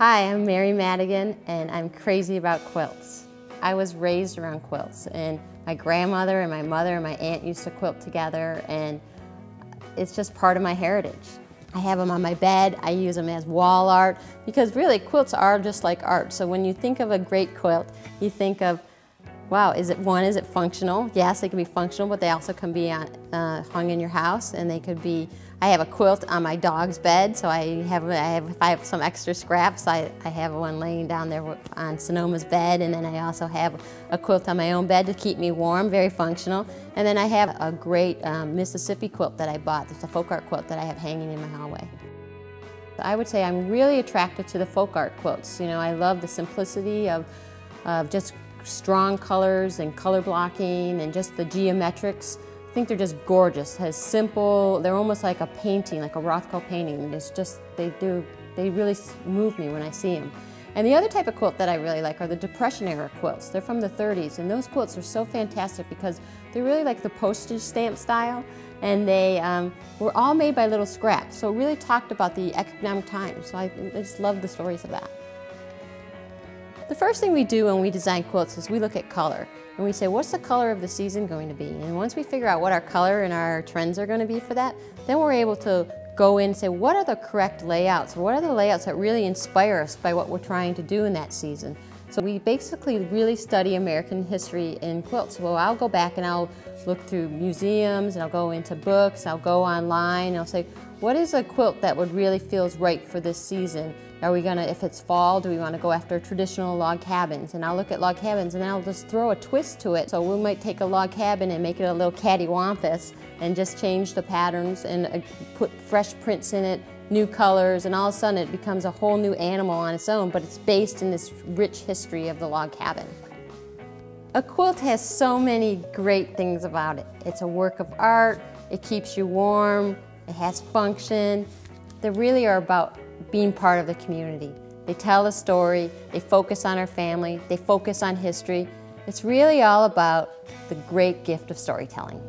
Hi, I'm Mary Madigan and I'm crazy about quilts. I was raised around quilts and my grandmother and my mother and my aunt used to quilt together, and it's just part of my heritage. I have them on my bed, I use them as wall art, because really quilts are just like art. So when you think of a great quilt, you think of, wow, is it functional? Yes, they can be functional, but they also can be hung in your house, and they could be, I have a quilt on my dog's bed, so if I have some extra scraps, I have one laying down there on Sonoma's bed, and then I also have a quilt on my own bed to keep me warm, very functional. And then I have a great Mississippi quilt that I bought. It's a folk art quilt that I have hanging in my hallway. I would say I'm really attracted to the folk art quilts. You know, I love the simplicity of just strong colors and color blocking and just the geometrics. I think they're just gorgeous. They're almost like a painting, like a Rothko painting. It's just, they really move me when I see them. And the other type of quilt that I really like are the Depression era quilts. They're from the 30s, and those quilts are so fantastic because they're really like the postage stamp style, and they were all made by little scraps. So it really talked about the economic times. So I just love the stories of that. The first thing we do when we design quilts is we look at color, and we say, what's the color of the season going to be? And once we figure out what our color and our trends are going to be for that, then we're able to go in and say, what are the correct layouts? What are the layouts that really inspire us by what we're trying to do in that season? So we basically really study American history in quilts. Well, I'll go back and I'll look through museums, and I'll go into books, I'll go online, and I'll say, what is a quilt that would really feels right for this season? Are we gonna, if it's fall, do we want to go after traditional log cabins? And I'll look at log cabins and then I'll just throw a twist to it. So we might take a log cabin and make it a little cattywampus and just change the patterns and put fresh prints in it, new colors, and all of a sudden it becomes a whole new animal on its own, but it's based in this rich history of the log cabin. A quilt has so many great things about it. It's a work of art, it keeps you warm, it has function. They really are about being part of the community. They tell a story, they focus on our family, they focus on history. It's really all about the great gift of storytelling.